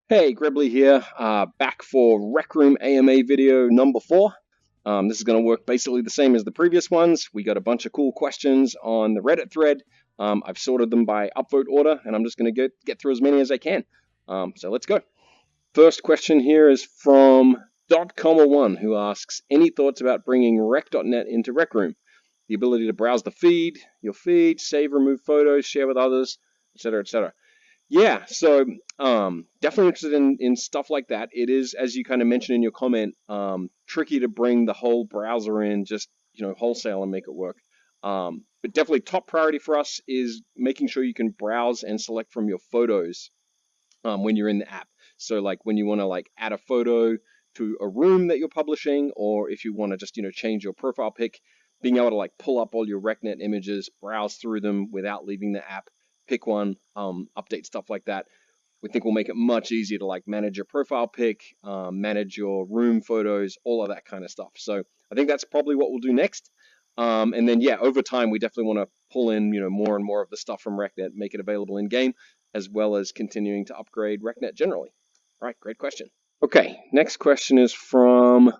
Hey, Gribbly here, back for Rec Room AMA video number 4. This is going to work basically the same as the previous ones. We got a bunch of cool questions on the Reddit thread. I've sorted them by upvote order, and I'm just going to get through as many as I can. So let's go. First question here is from .1, who asks, any thoughts about bringing rec.net into Rec Room? The ability to browse the feed, your feed, save, remove photos, share with others, etc., etc. Yeah, so definitely interested in stuff like that. It is, as you kind of mentioned in your comment, tricky to bring the whole browser in just wholesale and make it work. But definitely top priority for us is making sure you can browse and select from your photos when you're in the app. So like when you want to like add a photo to a room that you're publishing, or if you want to just change your profile pic, being able to like pull up all your RecNet images, browse through them without leaving the app, pick one, update stuff like that. We think will make it much easier to like manage your profile pic, manage your room photos, all of that kind of stuff. So I think that's probably what we'll do next. And then yeah, over time we definitely want to pull in more and more of the stuff from RecNet, make it available in game, as well as continuing to upgrade RecNet generally. All right, great question. Okay, next question is from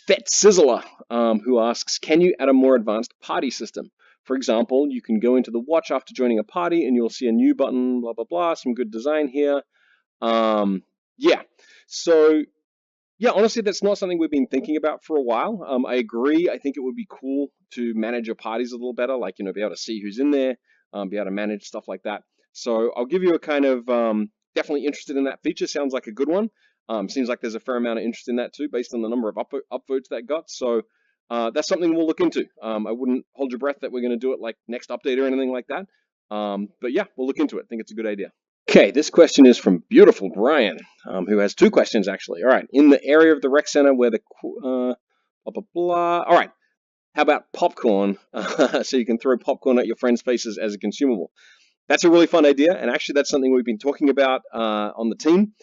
Fet Sizzler, who asks, can you add a more advanced party system? For example, you can go into the watch after joining a party and you'll see a new button, blah, blah, blah, some good design here. Yeah, so yeah, honestly, that's not something we've been thinking about for a while. I agree. I think it would be cool to manage your parties a little better, like, be able to see who's in there, be able to manage stuff like that. So I'll give you a kind of definitely interested in that feature. Sounds like a good one. Seems like there's a fair amount of interest in that too, based on the number of upvotes that got. So that's something we'll look into. I wouldn't hold your breath that we're going to do it like next update or anything like that. But yeah, we'll look into it. I think it's a good idea. Okay, this question is from beautiful Brian, who has two questions actually. All right, in the area of the rec center where the blah blah blah. All right, how about popcorn? So you can throw popcorn at your friends' faces as a consumable. That's a really fun idea, and actually that's something we've been talking about on the team.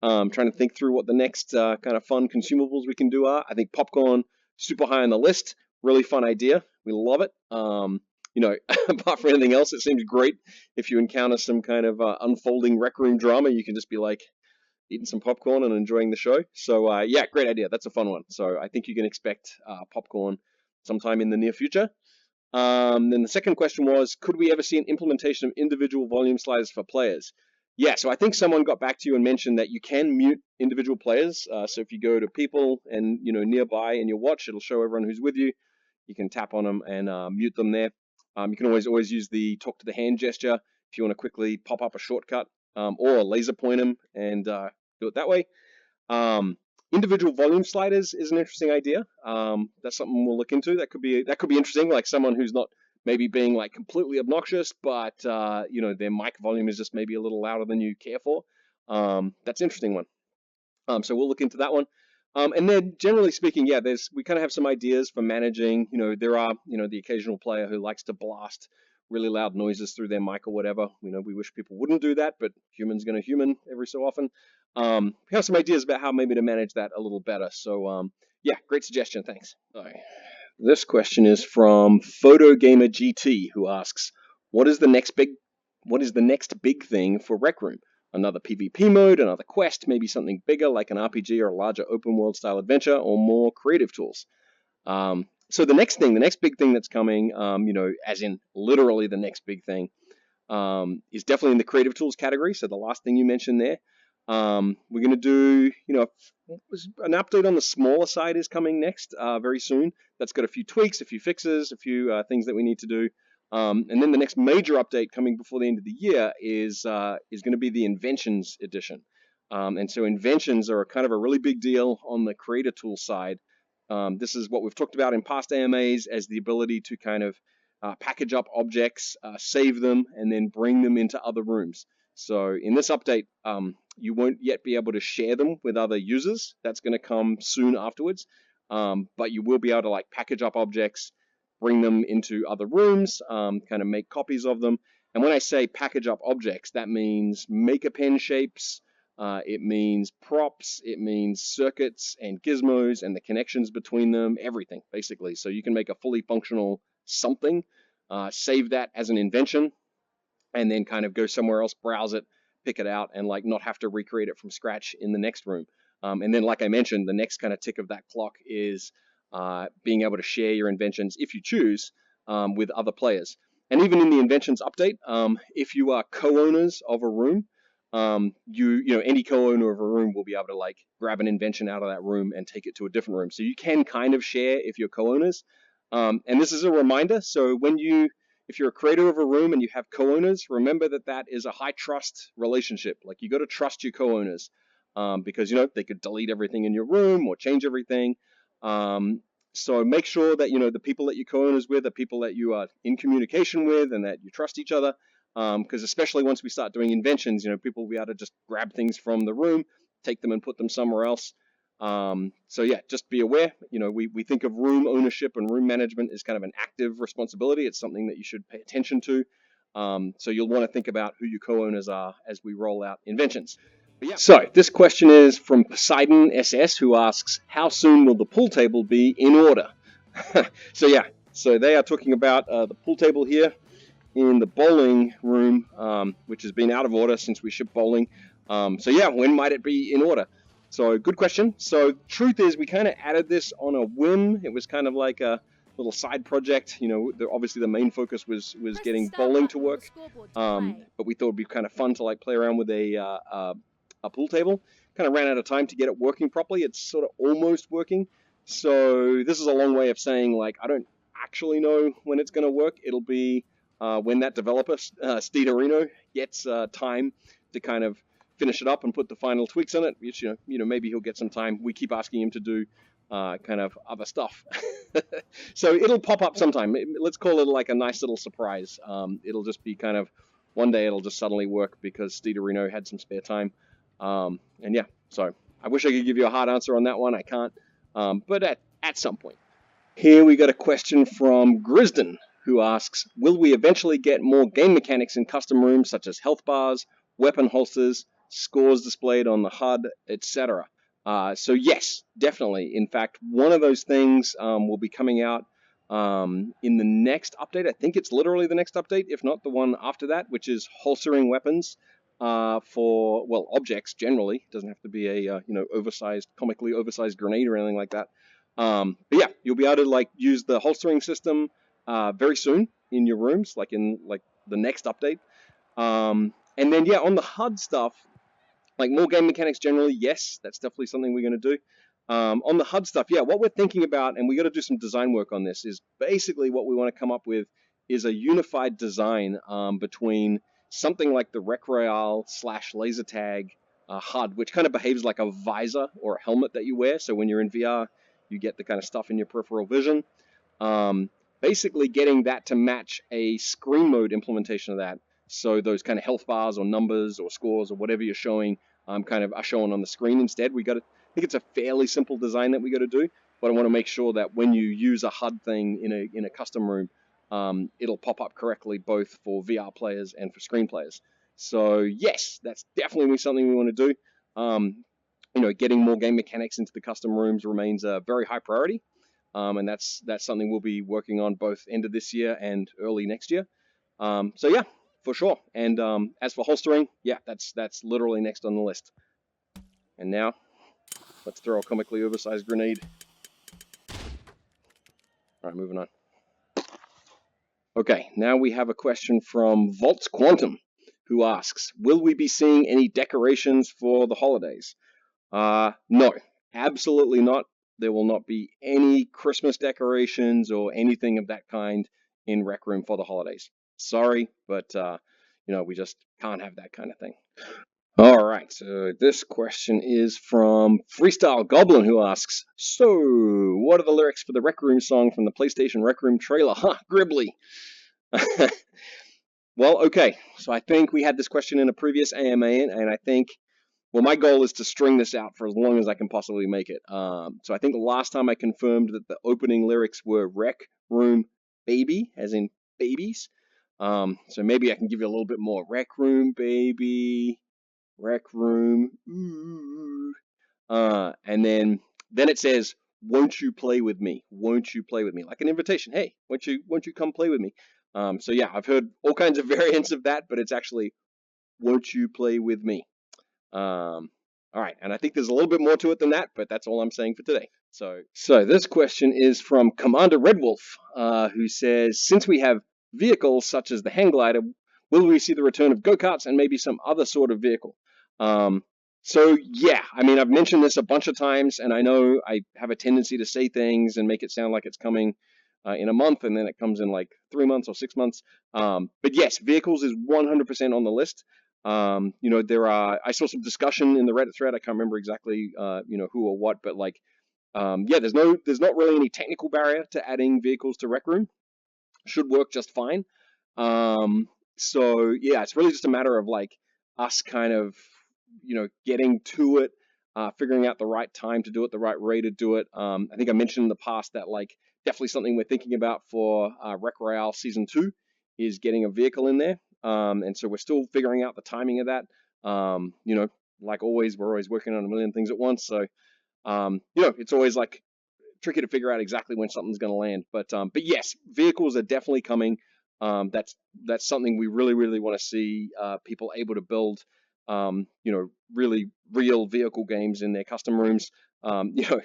Trying to think through what the next kind of fun consumables we can do are. I think popcorn super high on the list. Really fun idea. We love it. Apart from anything else, it seems great if you encounter some kind of unfolding rec room drama. You can just be like eating some popcorn and enjoying the show. So yeah, great idea. That's a fun one. So I think you can expect popcorn sometime in the near future. Then the second question was, could we ever see an implementation of individual volume sliders for players? Yeah, so I think someone got back to you and mentioned that you can mute individual players. So if you go to people and nearby in your watch, it'll show everyone who's with you. You can tap on them and mute them there. You can always use the talk to the hand gesture if you want to quickly pop up a shortcut, or laser point them and do it that way. Individual volume sliders is an interesting idea. That's something we'll look into. That could be interesting. Like someone who's not maybe being like completely obnoxious, but their mic volume is just maybe a little louder than you care for. That's an interesting one. So we'll look into that one. And then generally speaking, yeah, we kind of have some ideas for managing. There are the occasional player who likes to blast really loud noises through their mic or whatever. We wish people wouldn't do that, but human's gonna human every so often. We have some ideas about how maybe to manage that a little better. So yeah, great suggestion. Thanks. All right. This question is from Photogamer GT, who asks, "What is the next big thing for Rec Room? Another PvP mode, another quest, maybe something bigger like an RPG or a larger open world style adventure, or more creative tools?" So the next big thing that's coming, as in literally the next big thing, is definitely in the creative tools category. So the last thing you mentioned there, we're going to do, an update on the smaller side is coming next very soon. That's got a few tweaks, a few fixes, a few things that we need to do. And then the next major update coming before the end of the year is going to be the Inventions edition. And so Inventions are kind of a really big deal on the creator tool side. This is what we've talked about in past AMAs as the ability to kind of package up objects, save them, and then bring them into other rooms. So in this update, you won't yet be able to share them with other users. That's going to come soon afterwards. But you will be able to like package up objects, bring them into other rooms, kind of make copies of them. And when I say package up objects, that means maker pen shapes, it means props, it means circuits and gizmos and the connections between them, everything basically. So you can make a fully functional something, save that as an invention, and then kind of go somewhere else, browse it, pick it out and like not have to recreate it from scratch in the next room. And then, like I mentioned, the next kind of tick of that clock is being able to share your inventions, if you choose, with other players. And even in the Inventions update, if you are co-owners of a room, any co-owner of a room will be able to like grab an invention out of that room and take it to a different room. So you can kind of share if you're co-owners. And this is a reminder. So if you're a creator of a room and you have co-owners, remember that is a high trust relationship. Like you got to trust your co-owners because they could delete everything in your room or change everything. So make sure that the people that you're co-owners with are people that you are in communication with and that you trust each other. Because especially once we start doing inventions, people will be able to just grab things from the room, take them and put them somewhere else. So yeah, just be aware. We think of room ownership and room management as kind of an active responsibility. It's something that you should pay attention to. So you'll want to think about who your co-owners are as we roll out inventions. Yeah. So this question is from Poseidon SS, who asks, how soon will the pool table be in order? So they are talking about the pool table here in the bowling room, which has been out of order since we shipped bowling. When might it be in order? So good question. So truth is, we kind of added this on a whim. It was kind of like a little side project. Obviously the main focus was getting bowling to work, but we thought it'd be kind of fun to like play around with a pool table. Kind of ran out of time to get it working properly. It's sort of almost working. So this is a long way of saying like I don't actually know when it's going to work. It'll be when that developer, Steederino, gets time to kind of finish it up and put the final tweaks on it, which, maybe he'll get some time. We keep asking him to do kind of other stuff. So it'll pop up sometime. Let's call it like a nice little surprise. It'll just be kind of, one day it'll just suddenly work because Steederino had some spare time. So I wish I could give you a hard answer on that one. I can't, but at some point. Here we got a question from Grisden, who asks, will we eventually get more game mechanics in custom rooms such as health bars, weapon holsters, scores displayed on the HUD, etc.? So yes, definitely. In fact, one of those things will be coming out in the next update. I think it's literally the next update, if not the one after that, which is holstering weapons for, well, objects generally. It doesn't have to be a comically oversized grenade or anything like that. But yeah, you'll be able to like use the holstering system very soon in your rooms, like in like the next update. And then yeah, on the HUD stuff, like more game mechanics generally, yes, that's definitely something we're going to do. On the HUD stuff, yeah, what we're thinking about, and we got to do some design work on this, is basically what we want to come up with is a unified design between something like the Rec Royale / laser tag HUD, which kind of behaves like a visor or a helmet that you wear. So when you're in VR, you get the kind of stuff in your peripheral vision. Basically getting that to match a screen mode implementation of that. So those kind of health bars or numbers or scores or whatever you're showing kind of are shown on the screen instead. I think it's a fairly simple design that we got to do, but I want to make sure that when you use a HUD thing in a custom room, it'll pop up correctly both for VR players and for screen players. So yes, that's definitely something we want to do. Getting more game mechanics into the custom rooms remains a very high priority. And that's something we'll be working on both end of this year and early next year. So yeah, for sure. And as for holstering, yeah, that's literally next on the list. And now, let's throw a comically oversized grenade. All right, moving on. Okay, now we have a question from Volts Quantum, who asks, will we be seeing any decorations for the holidays? No, absolutely not. There will not be any Christmas decorations or anything of that kind in Rec Room for the holidays. Sorry, but we just can't have that kind of thing. All right, so this question is from Freestyle Goblin, who asks, so what are the lyrics for the Rec Room song from the PlayStation Rec Room trailer? Gribbly. Well, okay, so I think we had this question in a previous AMA, and I think, well, my goal is to string this out for as long as I can possibly make it. So I think last time I confirmed that the opening lyrics were Rec Room Baby, as in babies. So maybe I can give you a little bit more. Rec Room Baby, Rec Room, ooh. And then it says, won't you play with me? Won't you play with me? Like an invitation. Hey, won't you come play with me? So yeah, I've heard all kinds of variants of that, but it's actually won't you play with me? All right, and I think there's a little bit more to it than that, but that's all I'm saying for today. So this question is from Commander Redwolf, who says, since we have vehicles such as the hang glider, will we see the return of go-karts and maybe some other sort of vehicle? So yeah, I mean, I've mentioned this a bunch of times, and I know I have a tendency to say things and make it sound like it's coming in a month, and then it comes in like 3 months or 6 months. But yes, vehicles is 100% on the list. I saw some discussion in the Reddit thread. I can't remember exactly, who or what, but like, there's not really any technical barrier to adding vehicles to Rec Room. Should work just fine. So yeah, it's really just a matter of like us kind of, getting to it, figuring out the right time to do it, the right way to do it. I think I mentioned in the past that like definitely something we're thinking about for Rec Royale Season 2 is getting a vehicle in there. And so we're still figuring out the timing of that. Like always, we're always working on a million things at once. So, it's always like tricky to figure out exactly when something's going to land. But yes, vehicles are definitely coming. That's something we really, really want to see people able to build, really real vehicle games in their custom rooms. The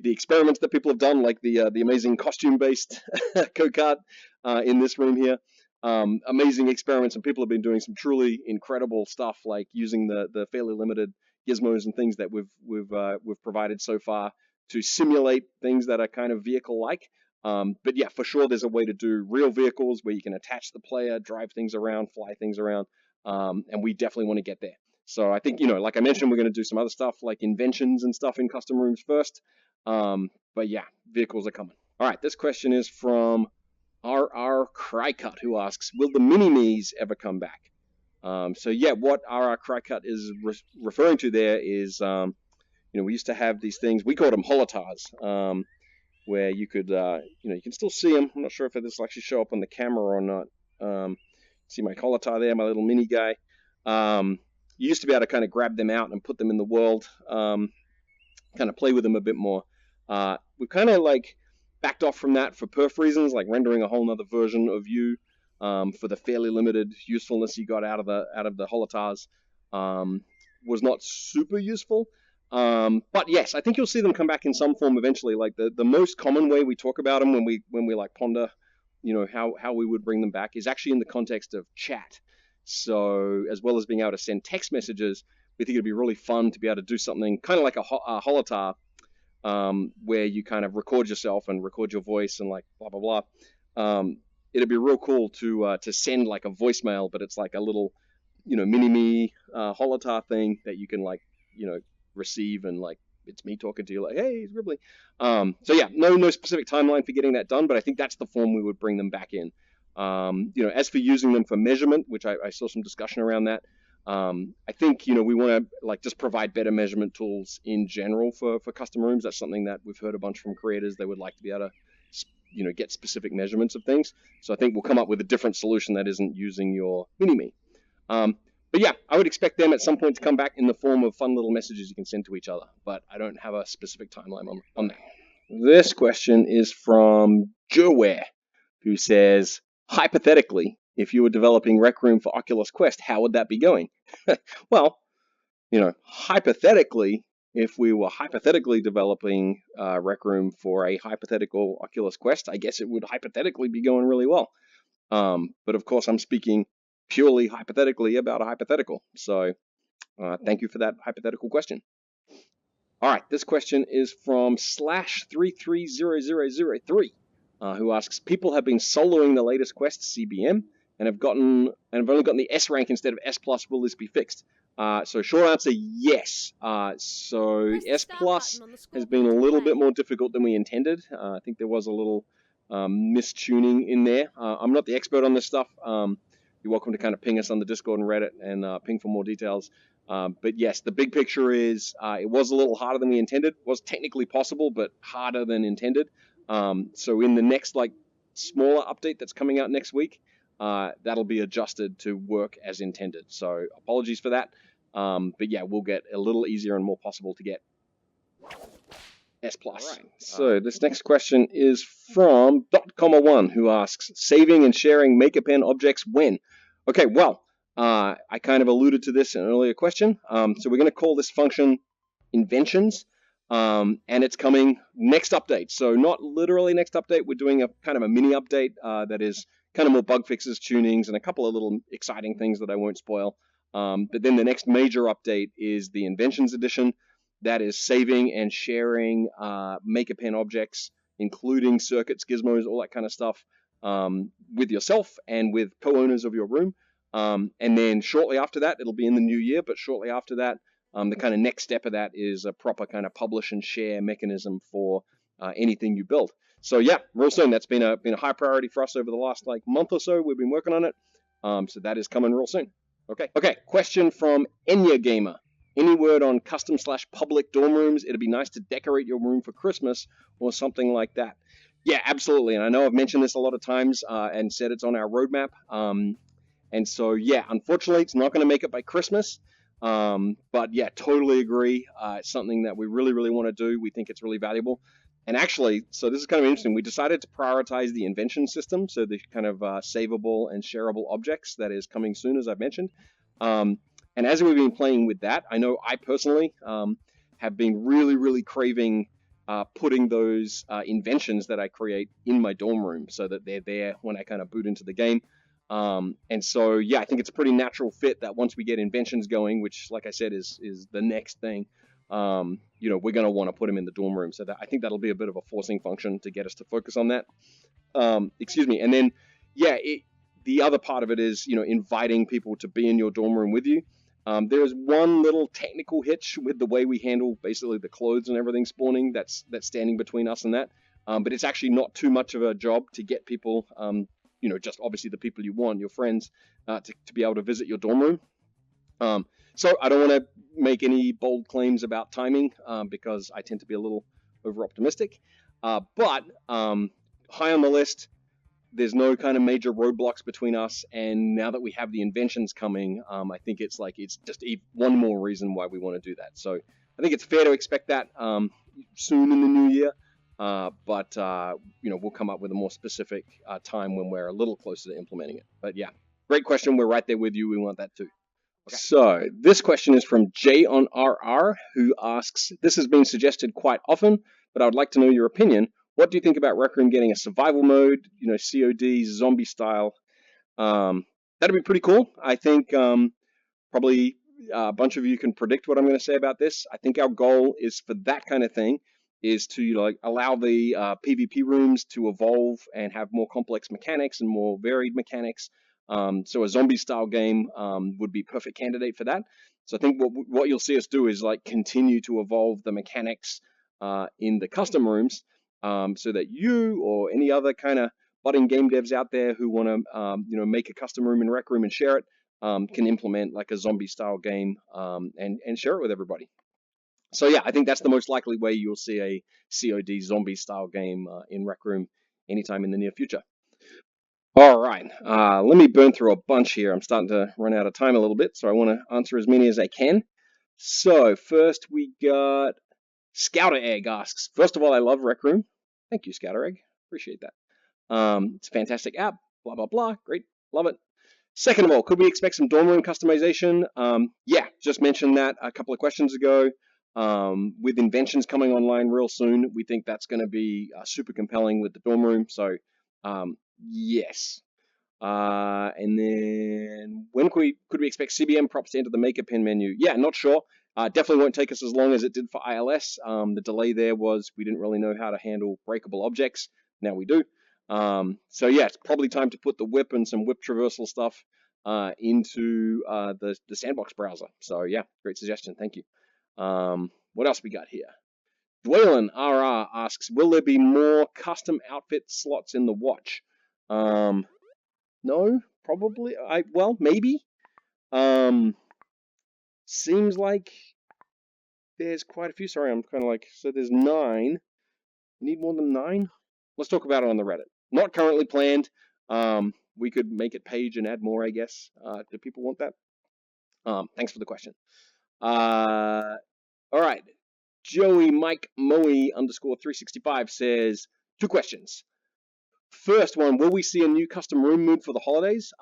experiments that people have done, like the amazing costume-based go-kart in this room here. Amazing experiments, and people have been doing some truly incredible stuff, like using the fairly limited gizmos and things that we've provided so far to simulate things that are kind of vehicle-like. But yeah, for sure, there's a way to do real vehicles where you can attach the player, drive things around, fly things around, and we definitely want to get there. So I think, like I mentioned, we're going to do some other stuff like inventions and stuff in custom rooms first. But yeah, vehicles are coming. All right, this question is from RR Crycut, who asks, will the mini-me's ever come back? So yeah, what RR Crycut is referring to there is, we used to have these things, we called them Holotars, where you could, you can still see them. I'm not sure if this will actually show up on the camera or not. See my Holotar there, my little mini guy. You used to be able to kind of grab them out and put them in the world, kind of play with them a bit more. We've kind of like backed off from that for perf reasons, like rendering a whole nother version of you for the fairly limited usefulness you got out of the Holotars. Was not super useful. But yes, I think you'll see them come back in some form eventually. Like the most common way we talk about them when we like ponder, how we would bring them back is actually in the context of chat. So as well as being able to send text messages, we think it'd be really fun to be able to do something kind of like a Holotar, where you kind of record yourself and record your voice and like blah blah blah. It'd be real cool to send like a voicemail, but it's like a little, mini-me Holotar thing that you can like, receive, and like it's me talking to you like, hey, it's Ripley. So yeah, no specific timeline for getting that done, but I think that's the form we would bring them back in. As for using them for measurement, which I saw some discussion around that, I think we want to like just provide better measurement tools in general for custom rooms. That's something that we've heard a bunch from creators. They would like to be able to get specific measurements of things. So I think we'll come up with a different solution that isn't using your mini-me. But yeah, I would expect them at some point to come back in the form of fun little messages you can send to each other, but I don't have a specific timeline on that. This question is from Joware, who says, hypothetically, if you were developing Rec Room for Oculus Quest, how would that be going? Well, hypothetically, if we were hypothetically developing Rec Room for a hypothetical Oculus Quest, I guess it would hypothetically be going really well. But of course, I'm speaking purely hypothetically about a hypothetical. So thank you for that hypothetical question. All right, this question is from /330003, who asks, people have been soloing the latest Quest CBM and have only gotten the S rank instead of S+. Will this be fixed? So short answer, yes. So S+ has been a little bit more difficult than we intended. I think there was a little mistuning in there. I'm not the expert on this stuff. You're welcome to kind of ping us on the Discord and Reddit and ping for more details. But yes, the big picture is it was a little harder than we intended. It was technically possible, but harder than intended. So in the next like smaller update that's coming out next week, that'll be adjusted to work as intended. So apologies for that. But yeah, we'll get a little easier and more possible to get S+. Right. So this next question is from .1, who asks, saving and sharing Maker Pen objects when? Okay, well, I kind of alluded to this in an earlier question. So we're going to call this function Inventions, and it's coming next update. So not literally next update. We're doing a kind of a mini update that is kind of more bug fixes, tunings, and a couple of little exciting things that I won't spoil. But then the next major update is the Inventions edition. That is saving and sharing Make-A-Pen objects, including circuits, gizmos, all that kind of stuff, with yourself and with co-owners of your room. And then shortly after that, it'll be in the new year, but shortly after that, the kind of next step of that is a proper kind of publish and share mechanism for anything you build. So yeah, real soon. That's been a high priority for us over the last month or so. We've been working on it. So that is coming real soon. Okay. Question from Enya Gamer. Any word on custom/public dorm rooms? It'd be nice to decorate your room for Christmas or something like that. Yeah, absolutely. And I know I've mentioned this a lot of times and said it's on our roadmap. And so, yeah, unfortunately, it's not going to make it by Christmas. But yeah, totally agree. It's something that we really, really want to do. We think it's really valuable. And actually, so this is kind of interesting. We decided to prioritize the invention system, so the kind of savable and shareable objects that is coming soon, as I've mentioned. And as we've been playing with that, I know I personally have been really, really craving putting those inventions that I create in my dorm room so that they're there when I kind of boot into the game. And so, yeah, I think it's a pretty natural fit that once we get inventions going, which, like I said, is the next thing, we're going to want to put them in the dorm room. So that, I think that'll be a bit of a forcing function to get us to focus on that. And then, yeah, the other part of it is, inviting people to be in your dorm room with you. There's one little technical hitch with the way we handle basically the clothes and everything spawning that's standing between us and that. But it's actually not too much of a job to get people, just obviously the people you want, your friends, to be able to visit your dorm room. So I don't want to make any bold claims about timing because I tend to be a little over-optimistic. But high on the list, there's no kind of major roadblocks between us. And now that we have the inventions coming, I think it's just one more reason why we want to do that. So I think it's fair to expect that soon in the new year. But we'll come up with a more specific time when we're a little closer to implementing it. But yeah, great question. We're right there with you. We want that too. Okay. So this question is from Jay on RR, who asks, this has been suggested quite often, but I would like to know your opinion. What do you think about Rec Room getting a survival mode, COD, zombie style? That'd be pretty cool. I think probably a bunch of you can predict what I'm going to say about this. I think our goal is for that kind of thing is to allow the PvP rooms to evolve and have more complex mechanics and more varied mechanics. So a zombie style game would be a perfect candidate for that. So I think what you'll see us do is continue to evolve the mechanics in the custom rooms so that you or any other kind of budding game devs out there who want to make a custom room in Rec Room and share it can implement a zombie style game and share it with everybody. So yeah, I think that's the most likely way you'll see a COD zombie style game in Rec Room anytime in the near future. All right, let me burn through a bunch here. I'm starting to run out of time a little bit, so I want to answer as many as I can. So first we got Scouter Egg asks, first of all, I love Rec Room. Thank you, Scouter Egg. Appreciate that. It's a fantastic app, blah, blah, blah. Great, love it. Second of all, could we expect some dorm room customization? Yeah, just mentioned that a couple of questions ago. With Inventions coming online real soon, we think that's going to be super compelling with the dorm room. So yes. And then when could we expect CBM props to enter the Make-A-Pen menu? Yeah, not sure. Definitely won't take us as long as it did for ILS. The delay there was we didn't really know how to handle breakable objects. Now we do. So yeah, it's probably time to put the whip and some whip traversal stuff into the sandbox browser. So yeah, great suggestion. Thank you. What else we got here? Dwaylen RR asks, will there be more custom outfit slots in the watch? No, probably. Well, maybe. Seems like there's quite a few. Sorry, I'm kind of so there's 9. Need more than 9? Let's talk about it on the Reddit. Not currently planned. We could make it page and add more, I guess. Do people want that? Thanks for the question. All right. Joey Mike Moe _365 says 2 questions. First one, will we see a new custom room mood for the holidays?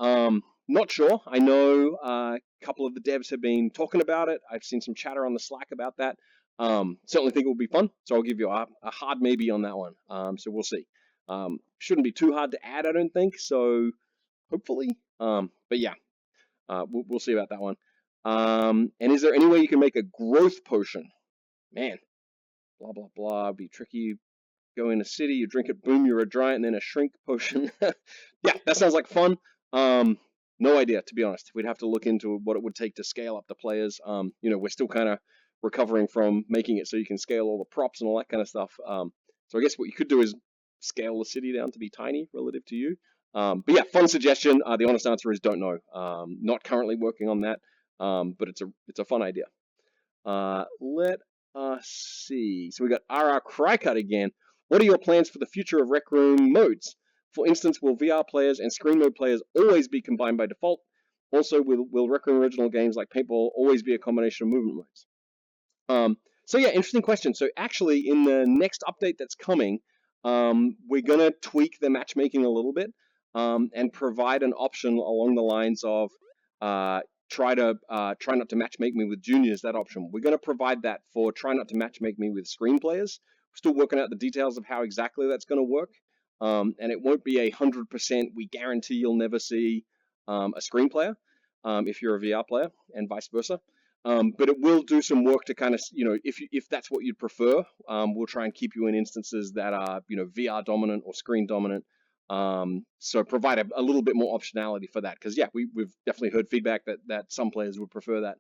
Not sure. I know a couple of the devs have been talking about it. I've seen some chatter on the Slack about that. Certainly think it will be fun. So I'll give you a hard maybe on that one. So we'll see. Shouldn't be too hard to add, I don't think. So hopefully. But yeah, we'll see about that one. And is there any way you can make a growth potion? Man, blah, blah, blah. Be tricky. Go in a city, you drink it, boom, you're a giant, and then a shrink potion. Yeah, that sounds like fun. No idea, to be honest. We'd have to look into what it would take to scale up the players. We're still kind of recovering from making it so you can scale all the props and all that kind of stuff. So I guess what you could do is scale the city down to be tiny relative to you. But yeah, fun suggestion. The honest answer is don't know. Not currently working on that, but it's a fun idea. Let us see. So we got RR Crycut again. What are your plans for the future of Rec Room modes? For instance, will VR players and screen mode players always be combined by default? Also, will Rec Room original games like Paintball always be a combination of movement modes? So yeah, interesting question. So actually, in the next update that's coming, we're going to tweak the matchmaking a little bit and provide an option along the lines of try not to matchmake me with juniors, that option. We're going to provide that for try not to matchmake me with screen players. We're still working out the details of how exactly that's going to work. And it won't be 100%, we guarantee you'll never see a screen player if you're a VR player and vice versa. But it will do some work to kind of, if that's what you'd prefer, we'll try and keep you in instances that are, VR dominant or screen dominant. So provide a little bit more optionality for that, because yeah, we've definitely heard feedback that some players would prefer that.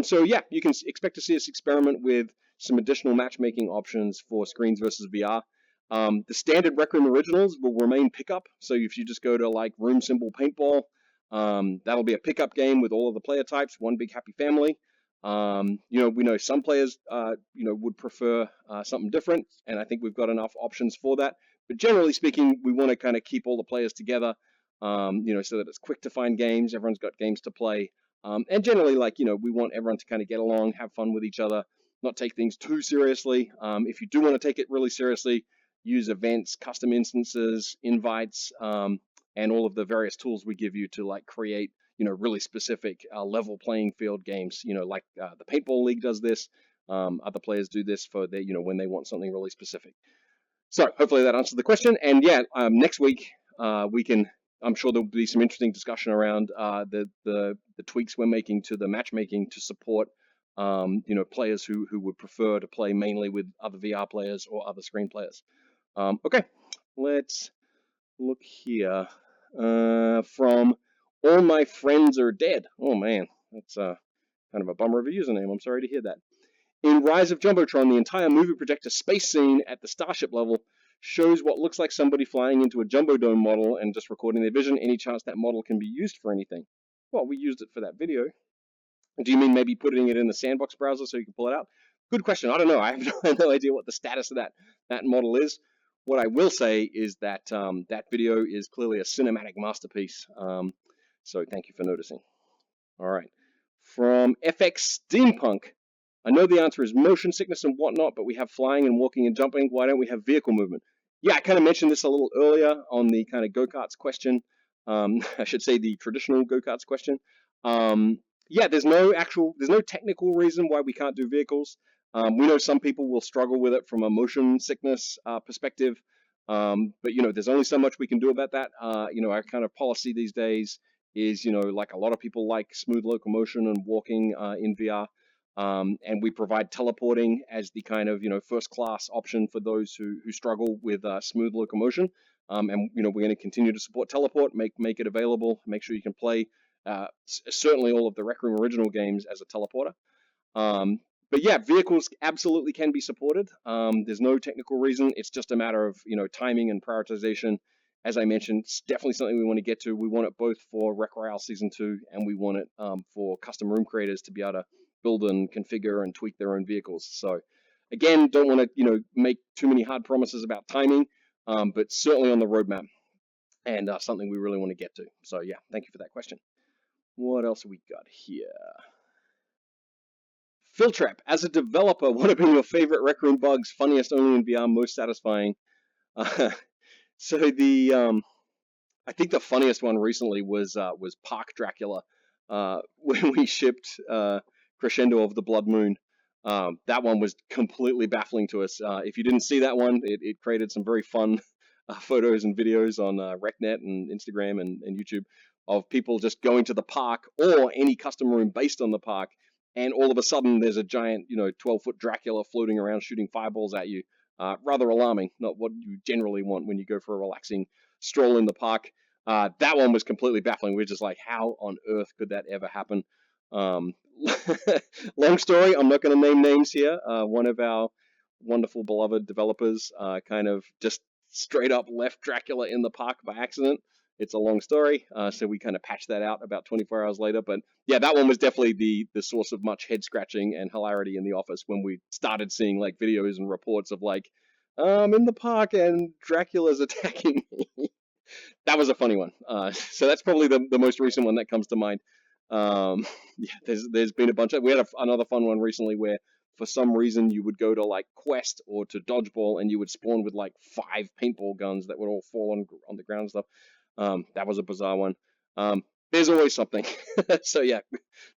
So yeah, you can expect to see us experiment with some additional matchmaking options for screens versus VR. The standard Rec Room Originals will remain pickup. So if you just go to like Room Symbol Paintball, that'll be a pickup game with all of the player types, one big happy family. We know some players, would prefer something different, and I think we've got enough options for that. But generally speaking, we want to kind of keep all the players together, so that it's quick to find games. Everyone's got games to play. And generally, we want everyone to kind of get along, have fun with each other, not take things too seriously. If you do want to take it really seriously, use events, custom instances, invites, and all of the various tools we give you to create, really specific level playing field games. Like the Paintball League does this. Other players do this for their, when they want something really specific. So hopefully that answers the question. And yeah, next week I'm sure there'll be some interesting discussion around the tweaks we're making to the matchmaking to support players who would prefer to play mainly with other VR players or other screen players. Okay, let's look here. From All My Friends Are Dead. Oh man, that's kind of a bummer of a username. I'm sorry to hear that. In Rise of Jumbotron, the entire movie projector space scene at the starship level shows what looks like somebody flying into a Jumbo Dome model and just recording their vision. Any chance that model can be used for anything? Well, we used it for that video. Do you mean maybe putting it in the sandbox browser so you can pull it out? Good question. I don't know. I have no idea what the status of that model is. What I will say is that that video is clearly a cinematic masterpiece. So thank you for noticing. All right. From FX Steampunk. I know the answer is motion sickness and whatnot, but we have flying and walking and jumping. Why don't we have vehicle movement? Yeah, I kind of mentioned this a little earlier on the kind of go-karts question. I should say the traditional go-karts question. Yeah, there's no technical reason why we can't do vehicles. We know some people will struggle with it from a motion sickness perspective. But there's only so much we can do about that. Our kind of policy these days is, like a lot of people like smooth locomotion and walking in VR. And we provide teleporting as the kind of, first class option for those who struggle with smooth locomotion. And, we're going to continue to support teleport, make it available, make sure you can play certainly all of the Rec Room original games as a teleporter. But yeah, vehicles absolutely can be supported. There's no technical reason. It's just a matter of, timing and prioritization. As I mentioned, it's definitely something we want to get to. We want it both for Rec Royale Season 2, and we want it for custom room creators to be able to build and configure and tweak their own vehicles. So again, don't want to, make too many hard promises about timing, but certainly on the roadmap and something we really want to get to. So yeah, thank you for that question. What else have we got here? Filtrap, as a developer, what have been your favorite Rec Room bugs? Funniest only in VR, most satisfying. So the I think the funniest one recently was Park Dracula, when we shipped Crescendo of the Blood Moon. That one was completely baffling to us. If you didn't see that one, it created some very fun photos and videos on RecNet and Instagram and YouTube of people just going to the park or any custom room based on the park, and all of a sudden there's a giant, 12-foot Dracula floating around shooting fireballs at you. Rather alarming, not what you generally want when you go for a relaxing stroll in the park. That one was completely baffling. We're just like, how on earth could that ever happen? Long story, I'm not going to name names here. One of our wonderful, beloved developers kind of just straight up left Dracula in the park by accident. It's a long story, so we kind of patched that out about 24 hours later. But yeah, that one was definitely the source of much head scratching and hilarity in the office when we started seeing like videos and reports of like, I'm in the park and Dracula's attacking me. That was a funny one. So that's probably the most recent one that comes to mind. Yeah, there's been a bunch of. We had another fun one recently where for some reason you would go to like Quest or to Dodgeball and you would spawn with like 5 paintball guns that would all fall on the ground and stuff. That was a bizarre one. There's always something. So yeah,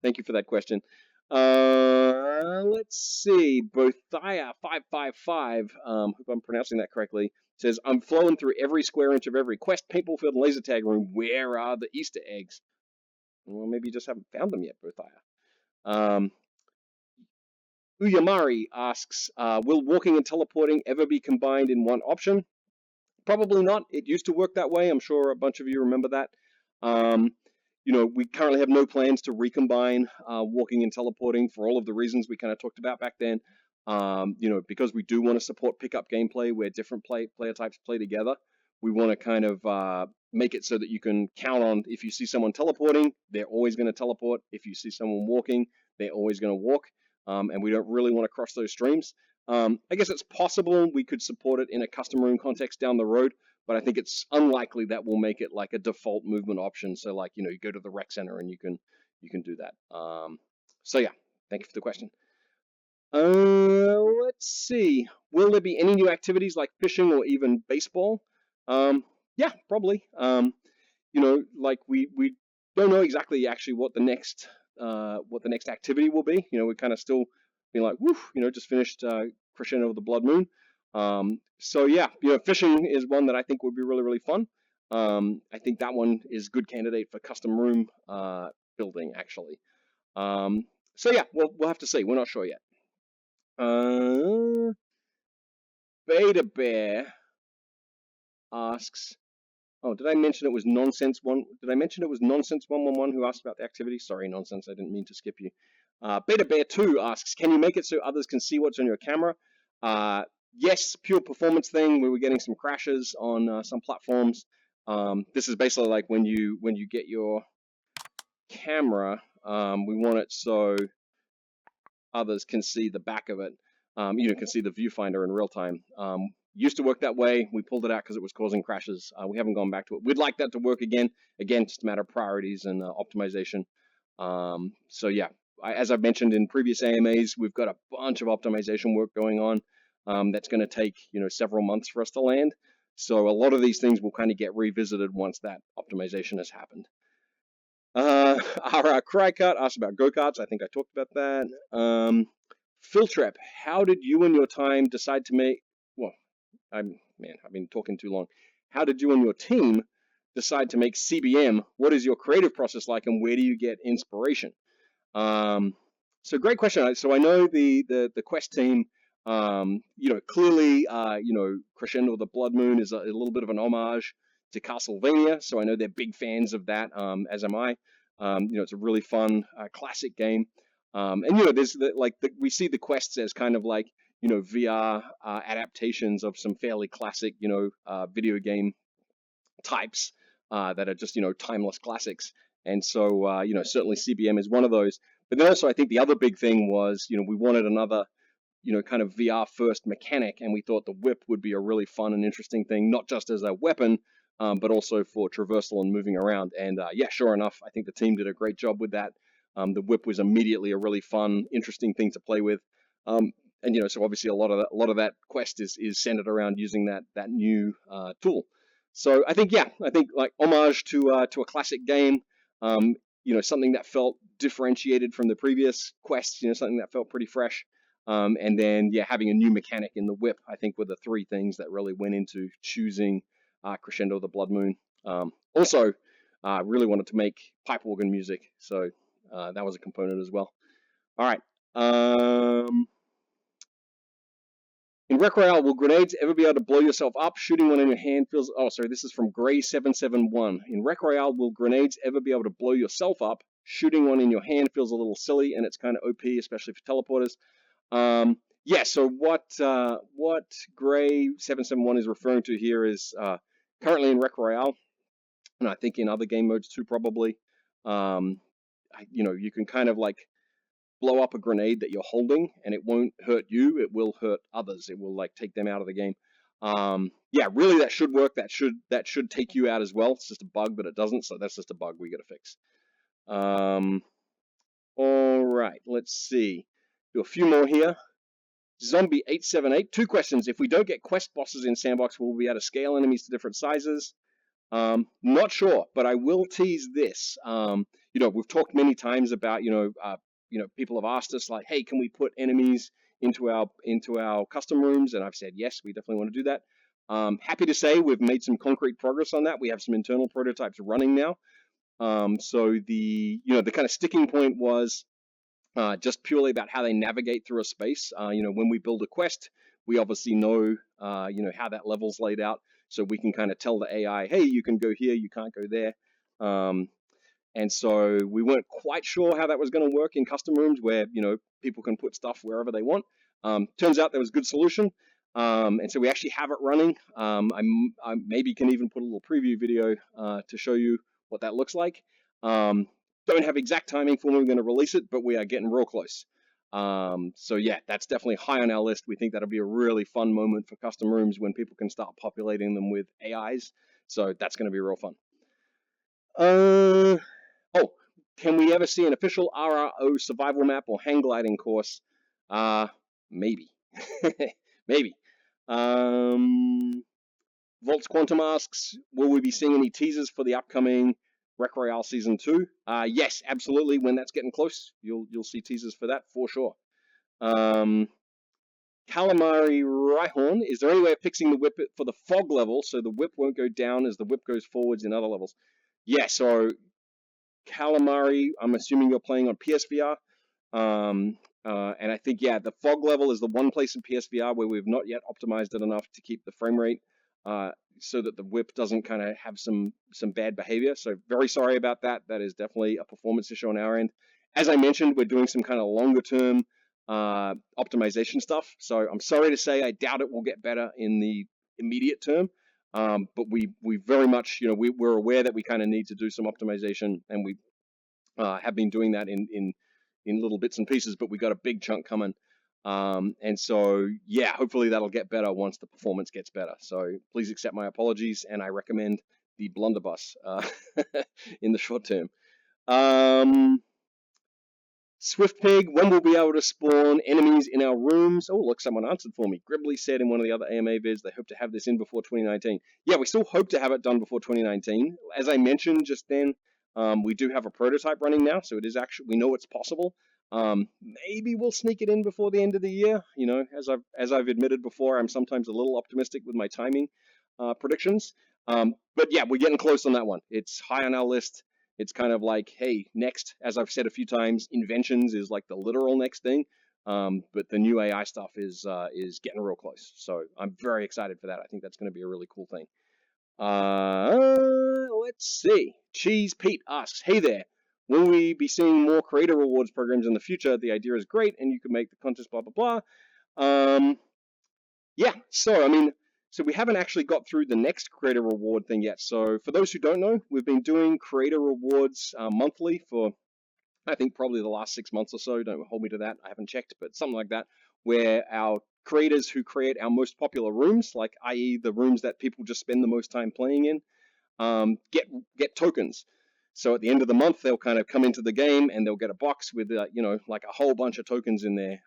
thank you for that question. Let's see. Bothia555, hope I'm pronouncing that correctly, says, I'm flowing through every square inch of every Quest, paintball field, and laser tag room. Where are the Easter eggs? Well, maybe you just haven't found them yet, Bothia. Uyamari asks, will walking and teleporting ever be combined in one option? Probably not. It used to work that way. I'm sure a bunch of you remember that. We currently have no plans to recombine walking and teleporting for all of the reasons we kind of talked about back then. Because we do want to support pickup gameplay where different player types play together. We want to kind of make it so that you can count on, if you see someone teleporting, they're always going to teleport. If you see someone walking, they're always going to walk. And we don't really want to cross those streams. I guess it's possible we could support it in a custom room context down the road, but I think it's unlikely that we'll make it like a default movement option. So like, you go to the rec center and you can do that. So yeah, thank you for the question. Let's see. Will there be any new activities like fishing or even baseball? Yeah, probably. Like we don't know exactly actually what the next activity will be. We're kind of still being like, woof, just finished Crescendo of the Blood Moon. So yeah, fishing is one that I think would be really, really fun. I think that one is a good candidate for custom room building, actually. So yeah, we'll have to see. We're not sure yet. Beta Bear asks, oh, did I mention it was Nonsense One? Did I mention it was Nonsense 111 who asked about the activity? Sorry, Nonsense, I didn't mean to skip you. Beta Bear 2 asks, can you make it so others can see what's on your camera? Yes, pure performance thing. We were getting some crashes on some platforms. This is basically like when you get your camera, we want it so others can see the back of it. Can see the viewfinder in real time. Used to work that way. We pulled it out because it was causing crashes. We haven't gone back to it. We'd like that to work again. Again, just a matter of priorities and optimization. So yeah, as I've mentioned in previous AMAs, we've got a bunch of optimization work going on. That's going to take several months for us to land. So a lot of these things will kind of get revisited once that optimization has happened. Our Crycut asked about go-karts. I think I talked about that. Philtrep, how did you and your time decide to make? Well, I've been talking too long. How did you and your team decide to make CBM? What is your creative process like, and where do you get inspiration? So great question. So I know the Quest team. Clearly, Crescendo of the Blood Moon is a little bit of an homage to Castlevania, so I know they're big fans of that, as am I. It's a really fun classic game, and there's we see the quests as kind of like VR adaptations of some fairly classic video game types that are just timeless classics, and so certainly CBM is one of those. But then also I think the other big thing was we wanted another kind of VR first mechanic, and we thought the whip would be a really fun and interesting thing, not just as a weapon, but also for traversal and moving around. And yeah, sure enough, I think the team did a great job with that. The whip was immediately a really fun, interesting thing to play with. And so obviously a lot of that quest is centered around using that new tool. So I think, yeah, like homage to a classic game, something that felt differentiated from the previous quests, something that felt pretty fresh. And then, yeah, having a new mechanic in the whip, I think were the three things that really went into choosing Crescendo the Blood Moon. Also, really wanted to make pipe organ music, so that was a component as well. All right. In Rec Royale, will grenades ever be able to blow yourself up? Shooting one in your hand feels... Oh, sorry, this is from Gray771. In Rec Royale, will grenades ever be able to blow yourself up? Shooting one in your hand feels a little silly, and it's kind of OP, especially for teleporters. Yeah, so what Gray771 is referring to here is currently in Rec Royale, and I think in other game modes too, probably, you can kind of like blow up a grenade that you're holding, and it won't hurt you, it will hurt others. It will like take them out of the game. Yeah, really that should work. That should take you out as well. It's just a bug, but it doesn't, so that's just a bug we gotta fix. All right, let's see. Do a few more here. Zombie878, 2 questions. If we don't get quest bosses in Sandbox, will we be able to scale enemies to different sizes? Not sure, but I will tease this. We've talked many times about, people have asked us like, hey, can we put enemies into our custom rooms? And I've said, yes, we definitely want to do that. Happy to say we've made some concrete progress on that. We have some internal prototypes running now. So the kind of sticking point was just purely about how they navigate through a space. When we build a quest, we obviously know, how that level's laid out. So we can kind of tell the AI, hey, you can go here, you can't go there. And so we weren't quite sure how that was going to work in custom rooms where, people can put stuff wherever they want. Turns out there was a good solution. And so we actually have it running. I maybe can even put a little preview video to show you what that looks like. Don't have exact timing for when we're going to release it, but we are getting real close. So yeah, that's definitely high on our list. We think that'll be a really fun moment for custom rooms when people can start populating them with AIs. So that's going to be real fun. Can we ever see an official RRO survival map or hang gliding course? Maybe. Maybe. Volts Quantum asks, will we be seeing any teasers for the upcoming Rec Royale Season 2? Yes, absolutely. When that's getting close, you'll see teasers for that for sure. Calamari Rhyhorn, is there any way of fixing the whip for the fog level so the whip won't go down as the whip goes forwards in other levels? Yeah, so Calamari, I'm assuming you're playing on PSVR. And I think, yeah, the fog level is the one place in PSVR where we've not yet optimized it enough to keep the frame rate so that the whip doesn't kind of have some bad behavior. So very sorry about that. That is definitely a performance issue on our end. As I mentioned, we're doing some kind of longer term optimization stuff. So I'm sorry to say I doubt it will get better in the immediate term. But we very much, we're aware that we kind of need to do some optimization, and we have been doing that in little bits and pieces, but we got a big chunk coming. And so, yeah, hopefully that'll get better once the performance gets better. So please accept my apologies, and I recommend the blunderbuss in the short term. SwiftPig, when we'll be able to spawn enemies in our rooms? Oh, look, someone answered for me. Gribbly said in one of the other AMA vids they hope to have this in before 2019. Yeah, we still hope to have it done before 2019. As I mentioned just then, we do have a prototype running now, so it is actually, we know it's possible. Maybe we'll sneak it in before the end of the year. As I've admitted before, I'm sometimes a little optimistic with my timing predictions. But yeah, we're getting close on that one. It's high on our list. It's kind of like, hey, next, as I've said a few times, Inventions is like the literal next thing. But the new AI stuff is getting real close. So I'm very excited for that. I think that's going to be a really cool thing. Let's see. Cheese Pete asks, hey there, will we be seeing more creator rewards programs in the future? The idea is great, and you can make the contest, blah, blah, blah. Yeah, so we haven't actually got through the next creator reward thing yet. So for those who don't know, we've been doing creator rewards monthly for, I think, probably the last 6 months or so. Don't hold me to that. I haven't checked, but something like that, where our creators who create our most popular rooms, like i.e. the rooms that people just spend the most time playing in, get tokens. So at the end of the month, they'll kind of come into the game and they'll get a box with, like a whole bunch of tokens in there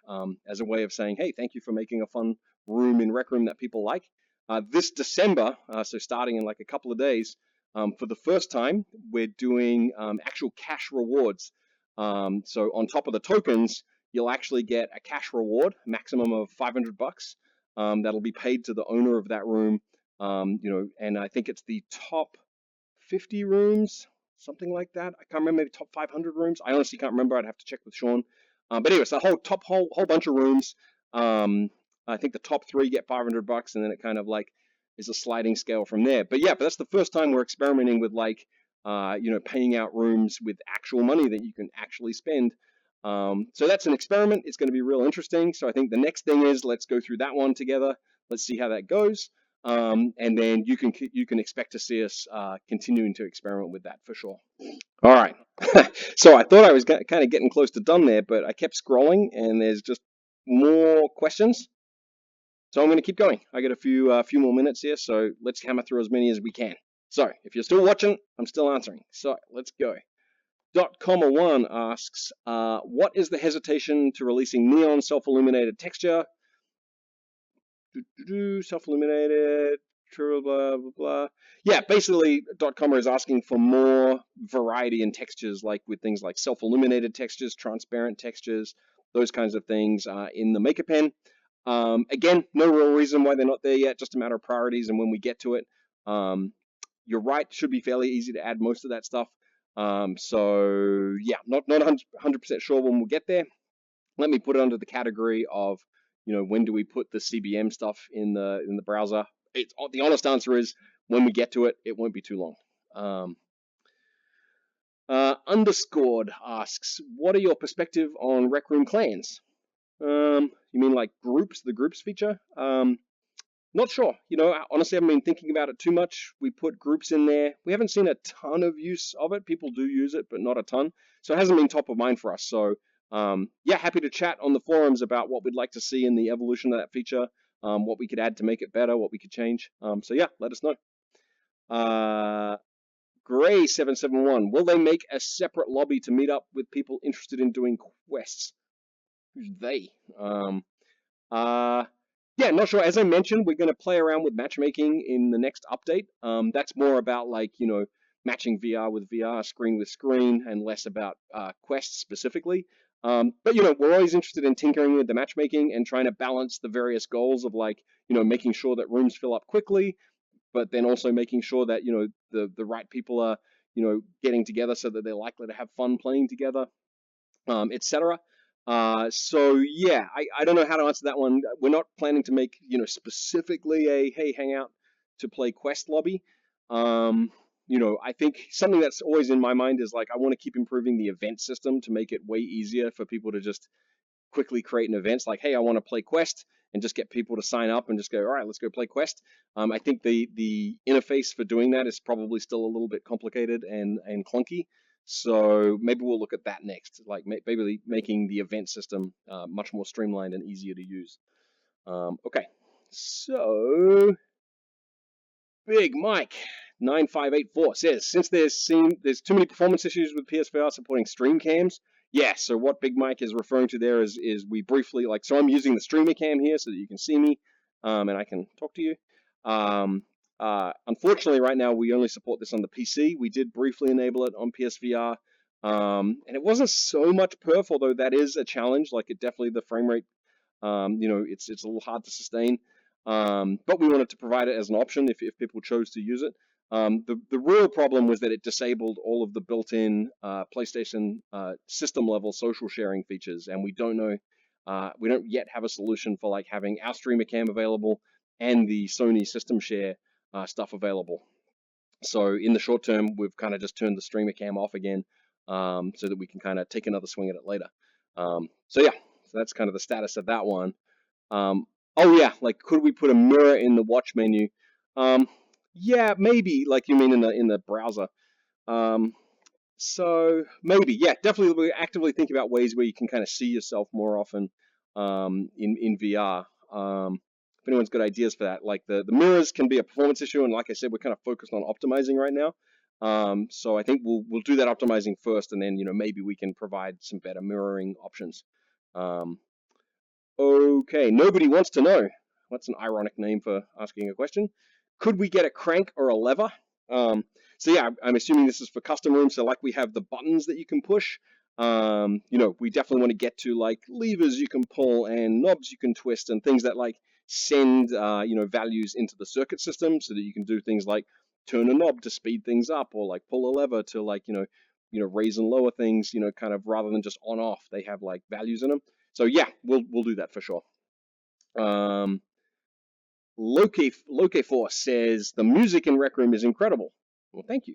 as a way of saying, hey, thank you for making a fun room in Rec Room that people like. This December, so starting in like a couple of days, for the first time, we're doing actual cash rewards. So on top of the tokens, you'll actually get a cash reward, maximum of $500. That'll be paid to the owner of that room. And I think it's the top 50 rooms, something like that. I can't remember, maybe top 500 rooms. I honestly can't remember. I'd have to check with Sean. But anyway, so whole bunch of rooms. I think the top 3 get $500, and then it kind of like is a sliding scale from there. But yeah, but that's the first time we're experimenting with like, paying out rooms with actual money that you can actually spend. So that's an experiment. It's going to be real interesting. So I think the next thing is let's go through that one together. Let's see how that goes. And then you can expect to see us continuing to experiment with that for sure. All right. So I thought I was kind of getting close to done there, but I kept scrolling and there's just more questions. So I'm going to keep going. I got a few more minutes here, so let's hammer through as many as we can. So if you're still watching, I'm still answering. So let's go. .1 asks, what is the hesitation to releasing neon self-illuminated texture? Self-illuminated, blah, blah, blah. Yeah, basically, .com is asking for more variety in textures, like with things like self-illuminated textures, transparent textures, those kinds of things in the Maker Pen. Again, no real reason why they're not there yet, just a matter of priorities and when we get to it. You're right, should be fairly easy to add most of that stuff. So yeah, not 100% sure when we'll get there. Let me put it under the category of, when do we put the CBM stuff in the browser? The honest answer is when we get to it, it won't be too long. Underscored asks, what are your perspective on Rec Room clans? You mean like groups, the groups feature? Not sure. Honestly, I haven't been thinking about it too much. We put groups in there. We haven't seen a ton of use of it. People do use it, but not a ton. So it hasn't been top of mind for us. So yeah, happy to chat on the forums about what we'd like to see in the evolution of that feature, what we could add to make it better, what we could change. So yeah, let us know. Gray771, will they make a separate lobby to meet up with people interested in doing quests? Who's they? Yeah, not sure. As I mentioned, we're going to play around with matchmaking in the next update. That's more about like, matching VR with VR, screen with screen, and less about quests specifically. But, we're always interested in tinkering with the matchmaking and trying to balance the various goals of like, making sure that rooms fill up quickly, but then also making sure that, the right people are, getting together so that they're likely to have fun playing together, etc. So yeah, I don't know how to answer that one. We're not planning to make, specifically a, hey, hang out to play quest lobby. I think something that's always in my mind is like, I want to keep improving the event system to make it way easier for people to just quickly create an event. Like, hey, I want to play quest, and just get people to sign up and just go, all right, let's go play quest. I think the interface for doing that is probably still a little bit complicated and clunky. So maybe we'll look at that next, like maybe making the event system much more streamlined and easier to use. Okay, so Big Mike 9584 says, since there's too many performance issues with PSVR supporting stream cams. Yeah, so what Big Mike is referring to there is we briefly, so I'm using the streamer cam here so that you can see me and I can talk to you. Unfortunately, right now, we only support this on the PC. We did briefly enable it on PSVR, and it wasn't so much perf, although that is a challenge. Like, it definitely, the frame rate, it's a little hard to sustain. But we wanted to provide it as an option if people chose to use it. The real problem was that it disabled all of the built-in PlayStation system-level social sharing features, and we don't yet have a solution for like having our streamer cam available and the Sony system share stuff available. So in the short term, we've kind of just turned the streamer cam off again, so that we can kind of take another swing at it later. So yeah, so that's kind of the status of that one. Oh yeah, like, could we put a mirror in the watch menu? Yeah, maybe, like you mean in the browser. So maybe, yeah, definitely we're actively thinking about ways where you can kind of see yourself more often in VR. If anyone's got ideas for that, like the mirrors can be a performance issue, and like I said, we're kind of focused on optimizing right now. So I think we'll do that optimizing first, and then maybe we can provide some better mirroring options. Okay, nobody wants to know. What's an ironic name for asking a question? Could we get a crank or a lever? So yeah, I'm assuming this is for custom rooms. So like we have the buttons that you can push. We definitely want to get to like levers you can pull and knobs you can twist and things that like send values into the circuit system so that you can do things like turn a knob to speed things up or like pull a lever to like raise and lower things, kind of rather than just on off. They have like values in them. So yeah, we'll do that for sure. Loke4 says the music in Rec Room is incredible. Well, thank you.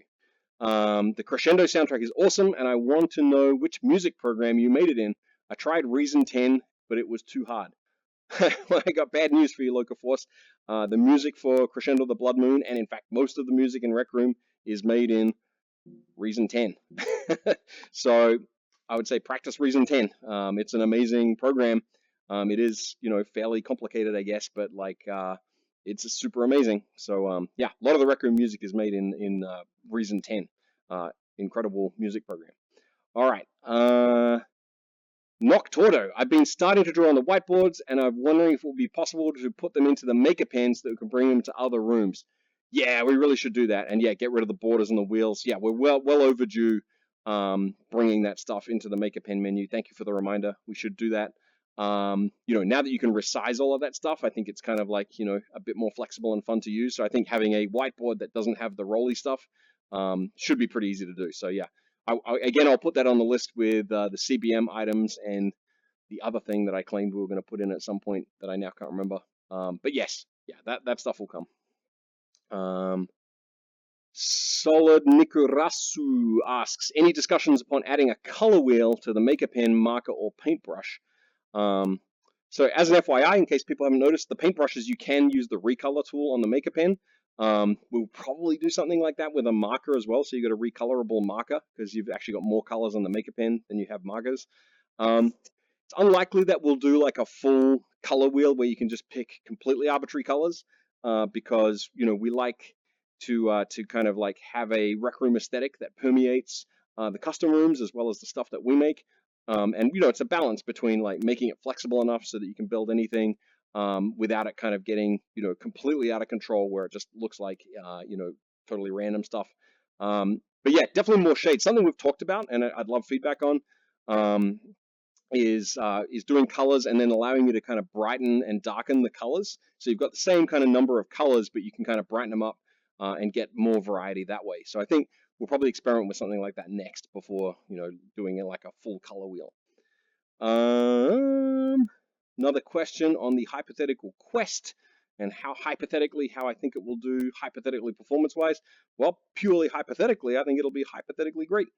The Crescendo soundtrack is awesome, and I want to know which music program you made it in. I tried Reason 10, but it was too hard. Well, I got bad news for you, Locaforce. The music for Crescendo the Blood Moon, and in fact, most of the music in Rec Room is made in Reason 10. So I would say practice Reason 10. It's an amazing program. It is, fairly complicated, I guess, but like it's super amazing. So yeah, a lot of the Rec Room music is made in Reason 10. Incredible music program. All right. Noctordo. I've been starting to draw on the whiteboards, and I'm wondering if it would be possible to put them into the maker pen so that we can bring them to other rooms. Yeah, we really should do that. And yeah, get rid of the borders and the wheels. Yeah, we're well overdue bringing that stuff into the maker pen menu. Thank you for the reminder. We should do that. Now that you can resize all of that stuff, I think it's kind of like, a bit more flexible and fun to use. So I think having a whiteboard that doesn't have the rolly stuff should be pretty easy to do. So yeah, I'll put that on the list with the CBM items and the other thing that I claimed we were going to put in at some point that I now can't remember. But yes, yeah, that stuff will come. Solid Nikurasu asks, any discussions upon adding a color wheel to the maker pen, marker, or paintbrush? So as an FYI, in case people haven't noticed, the paintbrushes, you can use the recolor tool on the maker pen. We'll probably do something like that with a marker as well. So you've got a recolorable marker because you've actually got more colors on the maker pen than you have markers. It's unlikely that we'll do like a full color wheel where you can just pick completely arbitrary colors because, we like to kind of like have a Rec Room aesthetic that permeates the custom rooms as well as the stuff that we make. And it's a balance between like making it flexible enough so that you can build anything without it kind of getting, completely out of control where it just looks like, totally random stuff. But yeah, definitely more shades. Something we've talked about and I'd love feedback on is doing colors and then allowing you to kind of brighten and darken the colors. So you've got the same kind of number of colors, but you can kind of brighten them up and get more variety that way. So I think we'll probably experiment with something like that next before, doing it like a full color wheel. Another question on the hypothetical quest and how I think it will do hypothetically performance-wise. Well, purely hypothetically, I think it'll be hypothetically great.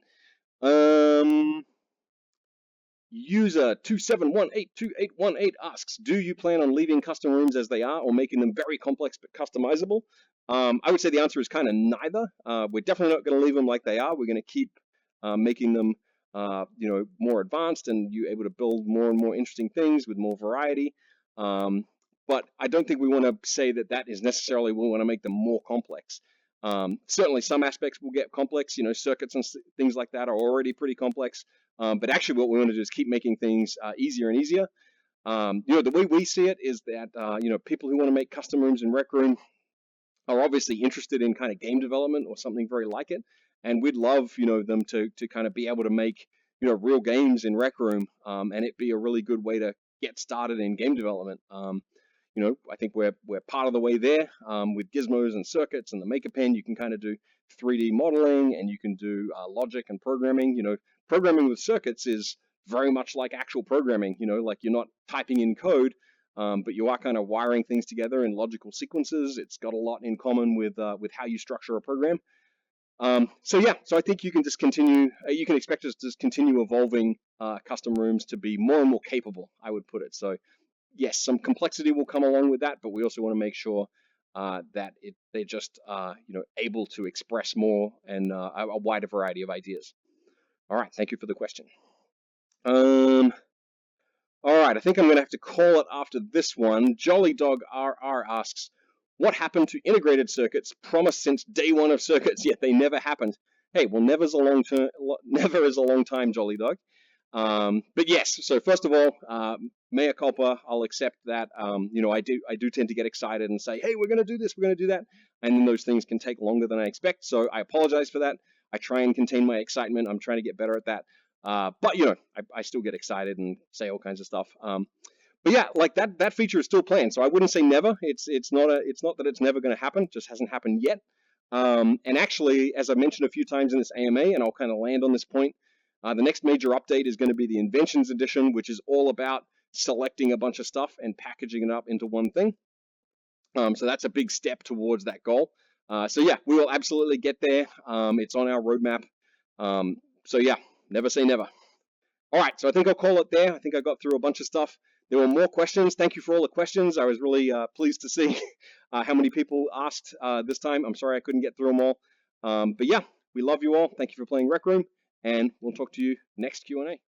User 27182818 asks, do you plan on leaving custom rooms as they are or making them very complex but customizable? I would say the answer is kind of neither. We're definitely not going to leave them like they are. We're going to keep making them more advanced and you able to build more and more interesting things with more variety. But I don't think we want to say that is necessarily we want to make them more complex. Certainly some aspects will get complex, circuits and things like that are already pretty complex. But actually what we want to do is keep making things easier and easier. The way we see it is that, people who want to make custom rooms in Rec Room are obviously interested in kind of game development or something very like it. And we'd love, them to kind of be able to make, real games in Rec Room and it be a really good way to get started in game development. I think we're part of the way there with gizmos and circuits and the maker pen. You can kind of do 3D modeling and you can do logic and programming. Programming with circuits is very much like actual programming. Like you're not typing in code, but you are kind of wiring things together in logical sequences. It's got a lot in common with how you structure a program. So I think you can just continue. You can expect us to just continue evolving custom rooms to be more and more capable, I would put it. So yes, some complexity will come along with that, but we also want to make sure that they're just able to express more and a wider variety of ideas. All right, thank you for the question. All right, I think I'm going to have to call it after this one. Jolly Dog RR asks, what happened to integrated circuits promised since day one of circuits, yet they never happened? Hey, well, never is a long time, Jolly Dog. But yes, so first of all, mea culpa. I'll accept that. You know, I do tend to get excited and say, hey, we're going to do this, we're going to do that. And then those things can take longer than I expect. So I apologize for that. I try and contain my excitement. I'm trying to get better at that. But, you know, I still get excited and say all kinds of stuff. But yeah, like that feature is still planned. So I wouldn't say never. It's not that it's never going to happen. It just hasn't happened yet. And actually, as I mentioned a few times in this AMA, and I'll kind of land on this point, the next major update is going to be the Inventions edition, which is all about selecting a bunch of stuff and packaging it up into one thing. So that's a big step towards that goal. So yeah, we will absolutely get there. It's on our roadmap. So yeah, never say never. All right, so I think I'll call it there. I think I got through a bunch of stuff. There were more questions. Thank you for all the questions. I was really pleased to see how many people asked this time. I'm sorry I couldn't get through them all. But yeah, we love you all. Thank you for playing Rec Room, and we'll talk to you next Q&A.